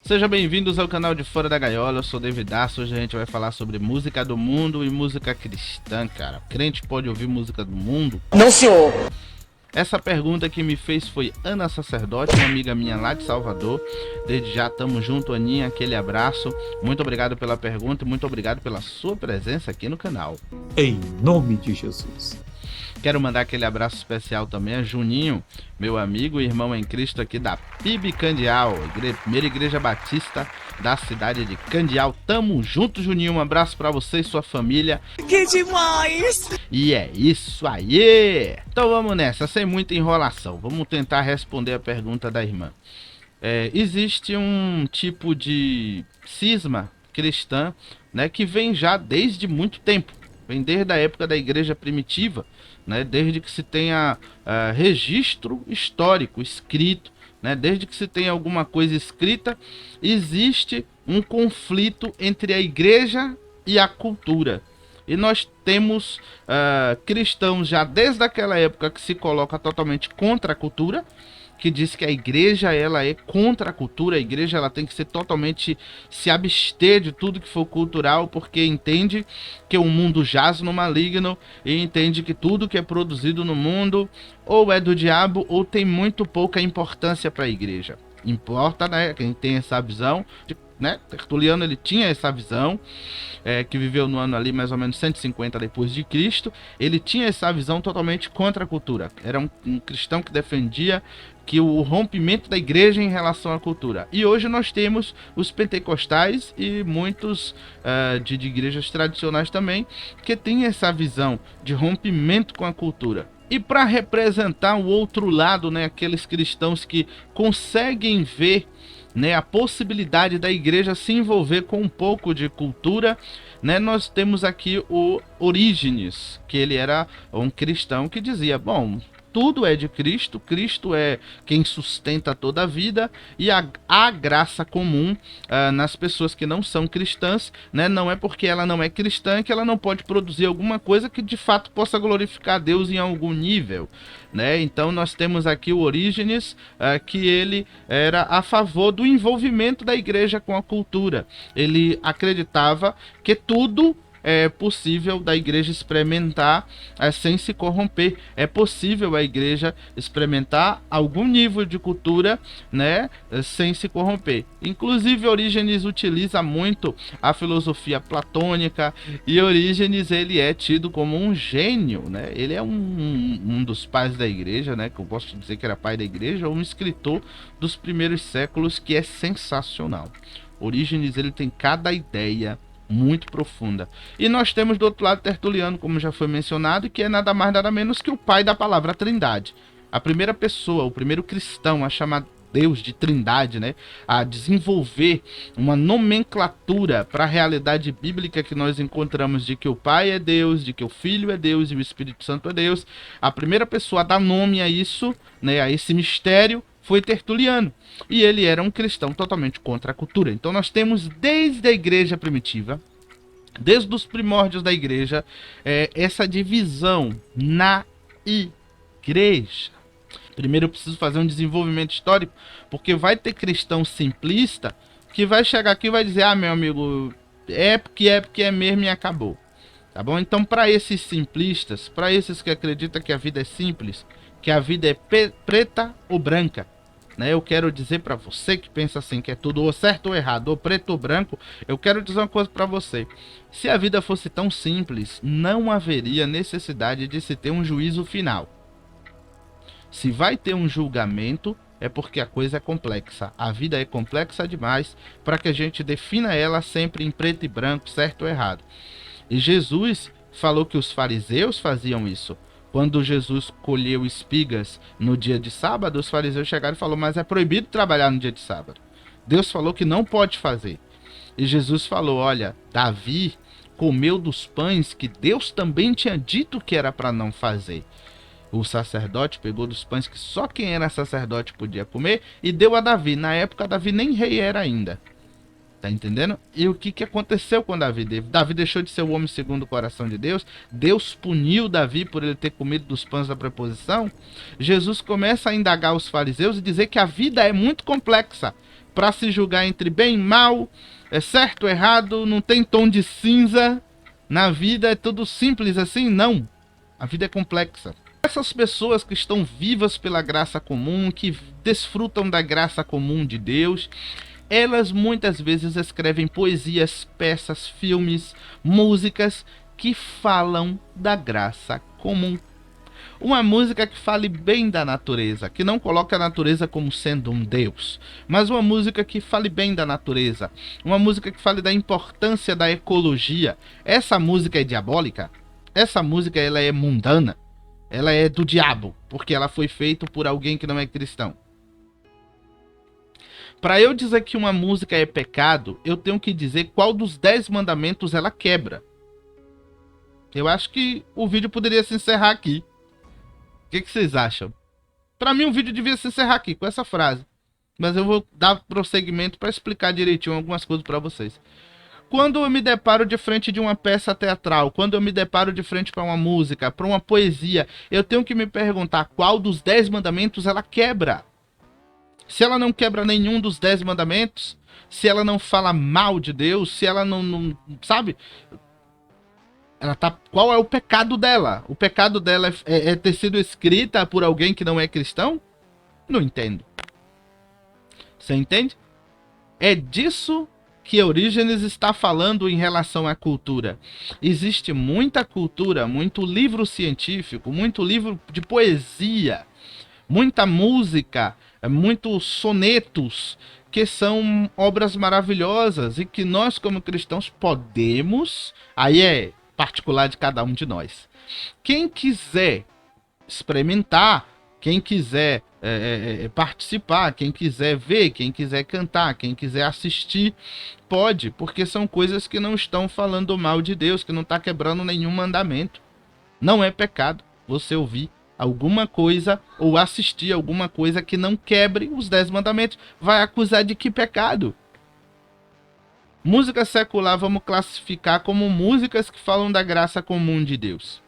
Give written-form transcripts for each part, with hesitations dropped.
Sejam bem-vindos ao canal de Fora da Gaiola, eu sou David Aço. Hoje a gente vai falar sobre música do mundo e música cristã, cara. O crente pode ouvir música do mundo? Não, senhor. Essa pergunta que me fez foi Ana Sacerdote, uma amiga minha lá de Salvador. Desde já, tamo junto, Aninha, aquele abraço. Muito obrigado pela pergunta e muito obrigado pela sua presença aqui no canal. Em nome de Jesus. Quero mandar aquele abraço especial também a Juninho, meu amigo e irmão em Cristo aqui da PIB Candial, primeira igreja batista da cidade de Candial. Tamo junto, Juninho, um abraço pra você e sua família. Que demais! E é isso aí! Então vamos nessa, sem muita enrolação, vamos tentar responder a pergunta da irmã. Existe um tipo de cisma cristã, né, que vem já desde muito tempo, vem desde a época da igreja primitiva, né, desde que se tenha registro histórico escrito, né, desde que se tenha alguma coisa escrita, existe um conflito entre a igreja e a cultura. E nós temos cristãos já desde aquela época que se coloca totalmente contra a cultura, que diz que a igreja ela é contra a cultura, a igreja ela tem que ser totalmente se abster de tudo que for cultural, porque entende que o mundo jaz no maligno e entende que tudo que é produzido no mundo ou é do diabo ou tem muito pouca importância para a igreja. Importa, né, quem tem essa visão, né? Tertuliano ele tinha essa visão, que viveu no ano ali mais ou menos 150 depois de Cristo. Ele tinha essa visão totalmente contra a cultura. Era um cristão que defendia que o rompimento da igreja em relação à cultura. E hoje nós temos os pentecostais e muitos de igrejas tradicionais também que têm essa visão de rompimento com a cultura. E para representar o outro lado, né, aqueles cristãos que conseguem ver, né, a possibilidade da igreja se envolver com um pouco de cultura, né, nós temos aqui o Orígenes, que ele era um cristão que dizia, bom, tudo é de Cristo, Cristo é quem sustenta toda a vida e a graça comum nas pessoas que não são cristãs, né, não é porque ela não é cristã que ela não pode produzir alguma coisa que de fato possa glorificar a Deus em algum nível, né? Então nós temos aqui o Orígenes, que ele era a favor do envolvimento da igreja com a cultura. Ele acreditava que tudo é possível da igreja experimentar sem se corromper. É possível a igreja experimentar algum nível de cultura, né, sem se corromper. Inclusive Orígenes utiliza muito a filosofia platônica e Orígenes ele é tido como um gênio, né? Ele é um dos pais da igreja, né, que eu gosto de dizer que era pai da igreja, um escritor dos primeiros séculos que é sensacional. Orígenes ele tem cada ideia muito profunda. E nós temos do outro lado Tertuliano, como já foi mencionado, que é nada mais nada menos que o pai da palavra Trindade. A primeira pessoa, o primeiro cristão a chamar Deus de Trindade, né, a desenvolver uma nomenclatura para a realidade bíblica que nós encontramos de que o Pai é Deus, de que o Filho é Deus e o Espírito Santo é Deus. A primeira pessoa a dar nome a isso, né, a esse mistério, foi Tertuliano, e ele era um cristão totalmente contra a cultura. Então nós temos desde a igreja primitiva, desde os primórdios da igreja, essa divisão na igreja. Primeiro eu preciso fazer um desenvolvimento histórico, porque vai ter cristão simplista que vai chegar aqui e vai dizer, meu amigo, é porque é mesmo e acabou. Tá bom? Então para esses simplistas, para esses que acreditam que a vida é simples, que a vida é preta ou branca, né? Eu quero dizer para você que pensa assim, que é tudo ou certo ou errado, ou preto ou branco, eu quero dizer uma coisa para você. Se a vida fosse tão simples, não haveria necessidade de se ter um juízo final. Se vai ter um julgamento, é porque a coisa é complexa. A vida é complexa demais para que a gente defina ela sempre em preto e branco, certo ou errado. E Jesus falou que os fariseus faziam isso. Quando Jesus colheu espigas no dia de sábado, os fariseus chegaram e falaram, mas é proibido trabalhar no dia de sábado. Deus falou que não pode fazer. E Jesus falou, olha, Davi comeu dos pães que Deus também tinha dito que era para não fazer. O sacerdote pegou dos pães que só quem era sacerdote podia comer e deu a Davi. Na época, Davi nem rei era ainda. Tá entendendo? E o que aconteceu com Davi? Davi deixou de ser o homem segundo o coração de Deus. Deus puniu Davi por ele ter comido dos pães da preposição. Jesus começa a indagar os fariseus e dizer que a vida é muito complexa. para se julgar entre bem e mal, é certo ou errado, não tem tom de cinza. Na vida é tudo simples assim? Não. A vida é complexa. Essas pessoas que estão vivas pela graça comum, que desfrutam da graça comum de Deus, elas muitas vezes escrevem poesias, peças, filmes, músicas que falam da graça comum. Uma música que fale bem da natureza, que não coloque a natureza como sendo um Deus, mas uma música que fale bem da natureza, uma música que fale da importância da ecologia. Essa música é diabólica? Essa música ela é mundana? Ela é do diabo, porque ela foi feita por alguém que não é cristão. Para eu dizer que uma música é pecado, eu tenho que dizer qual dos 10 mandamentos ela quebra. Eu acho que o vídeo poderia se encerrar aqui. O que vocês acham? Para mim o vídeo devia se encerrar aqui com essa frase. Mas eu vou dar prosseguimento para explicar direitinho algumas coisas para vocês. Quando eu me deparo de frente de uma peça teatral, quando eu me deparo de frente para uma música, para uma poesia, eu tenho que me perguntar qual dos 10 mandamentos ela quebra. Se ela não quebra nenhum dos 10 mandamentos, se ela não fala mal de Deus, se ela não sabe? Ela tá, qual é o pecado dela? O pecado dela é ter sido escrita por alguém que não é cristão? Não entendo. Você entende? É disso que Orígenes está falando em relação à cultura. Existe muita cultura, muito livro científico, muito livro de poesia, muita música, muitos sonetos, que são obras maravilhosas e que nós como cristãos podemos, aí é particular de cada um de nós. Quem quiser experimentar, quem quiser participar, quem quiser ver, quem quiser cantar, quem quiser assistir, pode, porque são coisas que não estão falando mal de Deus, que não está quebrando nenhum mandamento. Não é pecado você ouvir alguma coisa ou assistir alguma coisa que não quebre os 10 mandamentos. Vai acusar de que pecado? Música secular vamos classificar como músicas que falam da graça comum de Deus.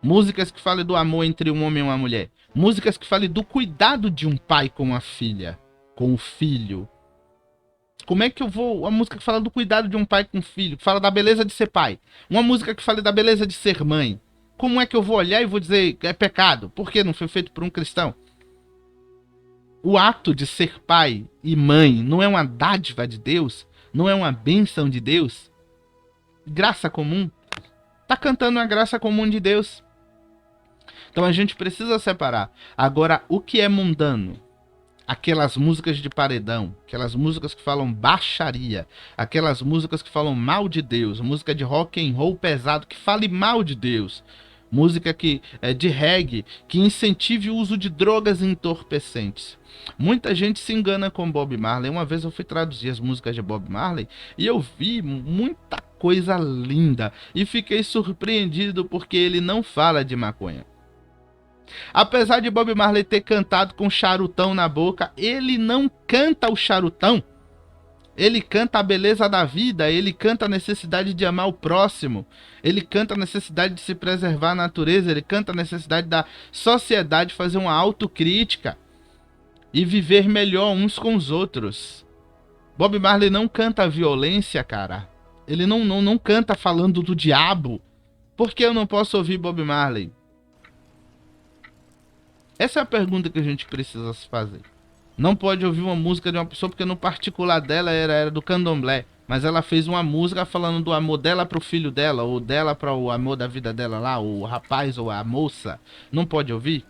Músicas que falem do amor entre um homem e uma mulher. Músicas que falem do cuidado de um pai com a filha, com o filho. Como é que eu vou... Uma música que fala do cuidado de um pai com o filho, que fala da beleza de ser pai. Uma música que fale da beleza de ser mãe. Como é que eu vou olhar e vou dizer que é pecado? Por que não foi feito por um cristão? O ato de ser pai e mãe não é uma dádiva de Deus? Não é uma bênção de Deus? Graça comum? Tá cantando a graça comum de Deus. Então a gente precisa separar. Agora, o que é mundano? Aquelas músicas de paredão, aquelas músicas que falam baixaria, aquelas músicas que falam mal de Deus, música de rock and roll pesado que fale mal de Deus, música que é de reggae, que incentive o uso de drogas entorpecentes. Muita gente se engana com Bob Marley. Uma vez eu fui traduzir as músicas de Bob Marley e eu vi muita coisa linda e fiquei surpreendido porque ele não fala de maconha. Apesar de Bob Marley ter cantado com charutão na boca, ele não canta o charutão. Ele canta a beleza da vida, ele canta a necessidade de amar o próximo, ele canta a necessidade de se preservar a natureza, ele canta a necessidade da sociedade fazer uma autocrítica e viver melhor uns com os outros. Bob Marley não canta a violência, cara. Ele não canta falando do diabo. Por que eu não posso ouvir Bob Marley? Essa é a pergunta que a gente precisa se fazer. Não pode ouvir uma música de uma pessoa porque no particular dela era do candomblé. Mas ela fez uma música falando do amor dela pro filho dela, ou dela para o amor da vida dela lá, o rapaz ou a moça. Não pode ouvir?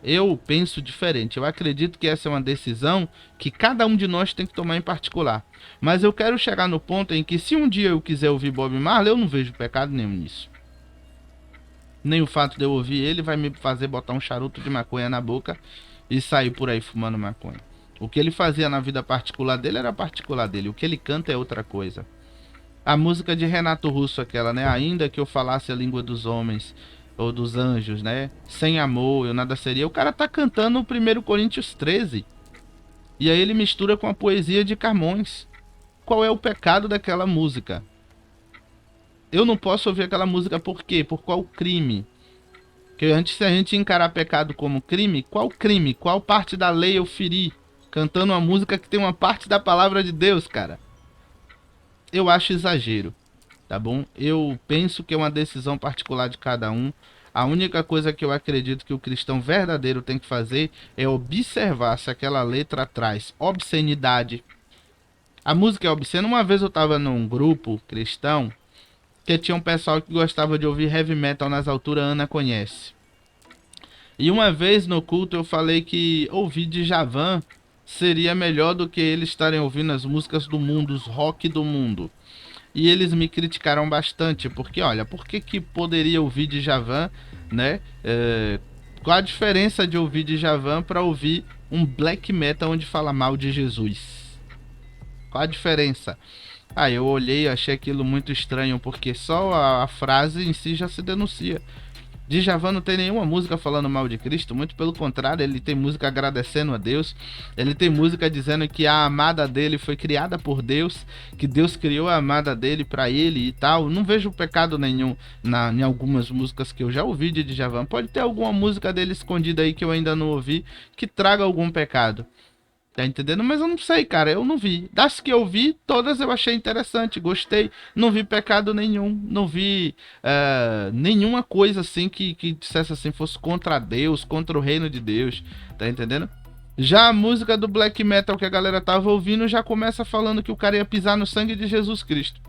Eu penso diferente. Eu acredito que essa é uma decisão que cada um de nós tem que tomar em particular. Mas eu quero chegar no ponto em que se um dia eu quiser ouvir Bob Marley, eu não vejo pecado nenhum nisso. Nem o fato de eu ouvir ele vai me fazer botar um charuto de maconha na boca e sair por aí fumando maconha. O que ele fazia na vida particular dele era particular dele. O que ele canta é outra coisa. A música de Renato Russo, aquela, né? Ainda que eu falasse a língua dos homens ou dos anjos, né? Sem amor eu nada seria. O cara tá cantando o 1 Coríntios 13. E aí ele mistura com a poesia de Camões. Qual é o pecado daquela música? Eu não posso ouvir aquela música por quê? Por qual crime? Porque antes, se a gente encarar pecado como crime, qual crime? Qual parte da lei eu feri? cantando uma música que tem uma parte da palavra de Deus, cara. Eu acho exagero, tá bom? Eu penso que é uma decisão particular de cada um. A única coisa que eu acredito que o cristão verdadeiro tem que fazer é observar se aquela letra traz obscenidade. A música é obscena. Uma vez eu tava num grupo cristão que tinha um pessoal que gostava de ouvir heavy metal nas alturas, a Ana conhece. E uma vez no culto eu falei que ouvir Djavan seria melhor do que eles estarem ouvindo as músicas do mundo, os rock do mundo. E eles me criticaram bastante, porque olha, por que poderia ouvir Djavan, né? Qual a diferença de ouvir Djavan para ouvir um black metal onde fala mal de Jesus? Qual a diferença? Aí eu olhei e achei aquilo muito estranho, porque só a frase em si já se denuncia. Djavan não tem nenhuma música falando mal de Cristo, muito pelo contrário, ele tem música agradecendo a Deus, ele tem música dizendo que a amada dele foi criada por Deus, que Deus criou a amada dele para ele e tal. Não vejo pecado nenhum em algumas músicas que eu já ouvi de Djavan. Pode ter alguma música dele escondida aí que eu ainda não ouvi, que traga algum pecado. Tá entendendo? Mas eu não sei, cara. Eu não vi. Das que eu vi, todas eu achei interessante. Gostei. Não vi pecado nenhum. Não vi nenhuma coisa assim que dissesse assim, fosse contra Deus, contra o reino de Deus. Tá entendendo? Já a música do black metal que a galera tava ouvindo já começa falando que o cara ia pisar no sangue de Jesus Cristo.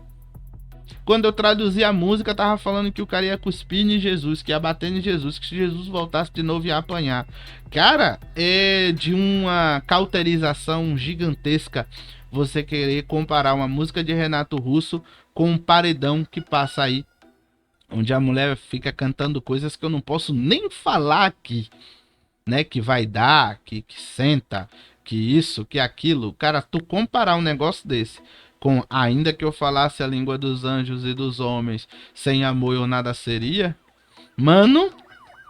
Quando eu traduzi a música, tava falando que o cara ia cuspir em Jesus, que ia bater em Jesus, que se Jesus voltasse de novo ia apanhar. Cara, é de uma cauterização gigantesca você querer comparar uma música de Renato Russo com um paredão que passa aí, onde a mulher fica cantando coisas que eu não posso nem falar aqui, né? Que vai dar, que senta, que isso, que aquilo. Cara, tu comparar um negócio desse com ainda que eu falasse a língua dos anjos e dos homens, sem amor eu nada seria. Mano,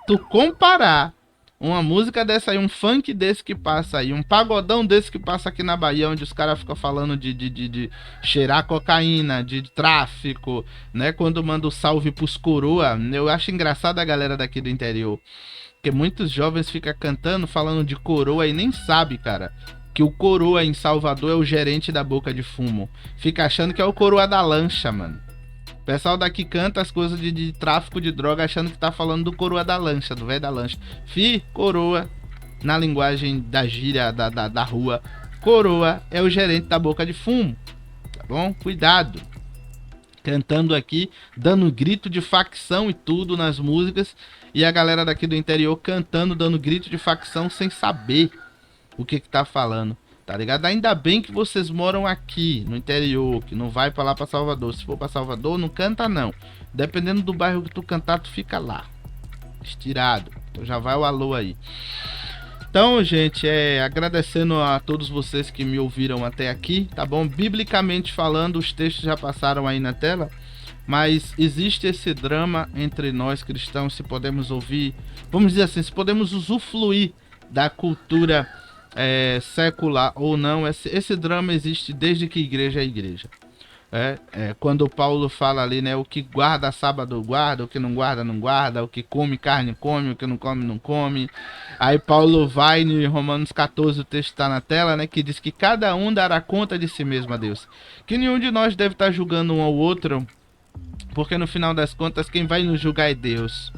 tu comparar uma música dessa aí, um funk desse que passa aí, um pagodão desse que passa aqui na Bahia, onde os caras ficam falando de cheirar cocaína, de tráfico, né? Quando manda o salve pros coroa, eu acho engraçado a galera daqui do interior, porque muitos jovens ficam cantando, falando de coroa e nem sabe, cara, que o coroa em Salvador é o gerente da Boca de Fumo. Fica achando que é o coroa da lancha, mano. O pessoal daqui canta as coisas de tráfico de droga achando que tá falando do coroa da lancha, do velho da lancha. Coroa, na linguagem da gíria da rua, coroa é o gerente da Boca de Fumo. Tá bom? Cuidado. Cantando aqui, dando grito de facção e tudo nas músicas. E a galera daqui do interior cantando, dando grito de facção sem saber o que tá falando, tá ligado? Ainda bem que vocês moram aqui no interior, que não vai pra lá pra Salvador. Se for pra Salvador, não canta não. Dependendo do bairro que tu cantar, tu fica lá, estirado. Então já vai o alô aí. Então, gente, agradecendo a todos vocês que me ouviram até aqui, tá bom? Biblicamente falando, os textos já passaram aí na tela, mas existe esse drama entre nós cristãos, se podemos ouvir, vamos dizer assim, se podemos usufruir da cultura secular ou não. Esse drama existe desde que igreja é igreja. Quando Paulo fala ali, né, o que guarda sábado guarda, o que não guarda não guarda, o que come carne come, o que não come não come. Aí Paulo vai em Romanos 14, o texto está na tela, né, que diz que cada um dará conta de si mesmo a Deus, que nenhum de nós deve estar julgando um ao outro, porque no final das contas quem vai nos julgar é Deus.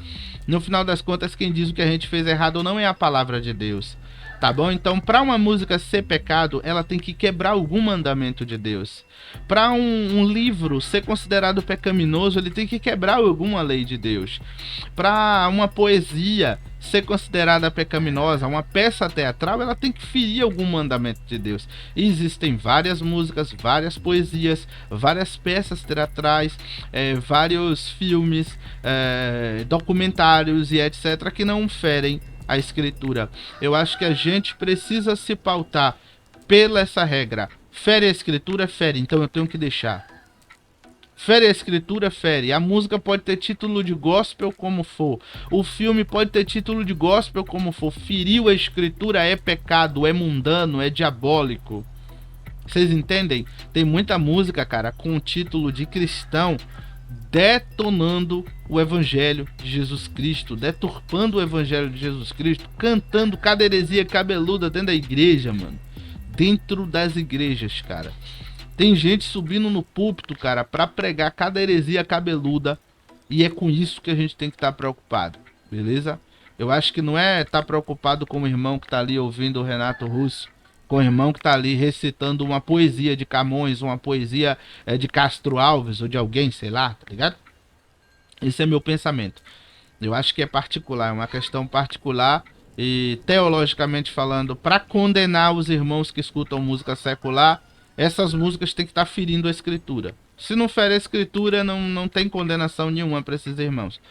No final das contas quem diz o que a gente fez errado não é a palavra de Deus. Tá bom? Então, para uma música ser pecado, ela tem que quebrar algum mandamento de Deus. Para um livro ser considerado pecaminoso, ele tem que quebrar alguma lei de Deus. Para uma poesia ser considerada pecaminosa, uma peça teatral, ela tem que ferir algum mandamento de Deus. E existem várias músicas, várias poesias, várias peças teatrais, vários filmes, documentários e etc. que não ferem a escritura. Eu acho que a gente precisa se pautar pela essa regra. Fere a escritura, fere, então eu tenho que deixar. Fere a escritura, fere. A música pode ter título de gospel como for. O filme pode ter título de gospel como for. Feriu a escritura é pecado, é mundano, é diabólico. Vocês entendem? Tem muita música, cara, com o título de cristão, detonando o evangelho de Jesus Cristo, deturpando o evangelho de Jesus Cristo, cantando cada heresia cabeluda dentro da igreja, mano. dentro das igrejas, cara. Tem gente subindo no púlpito, cara, pra pregar cada heresia cabeluda. E é com isso que a gente tem que estar preocupado, beleza? Eu acho que não é estar preocupado com o irmão que tá ali ouvindo o Renato Russo, com o irmão que tá ali recitando uma poesia de Camões, uma poesia de Castro Alves ou de alguém, sei lá, tá ligado? Esse é meu pensamento. Eu acho que é particular, é uma questão particular e teologicamente falando, para condenar os irmãos que escutam música secular, essas músicas têm que estar ferindo a escritura. Se não fere a escritura, não tem condenação nenhuma para esses irmãos.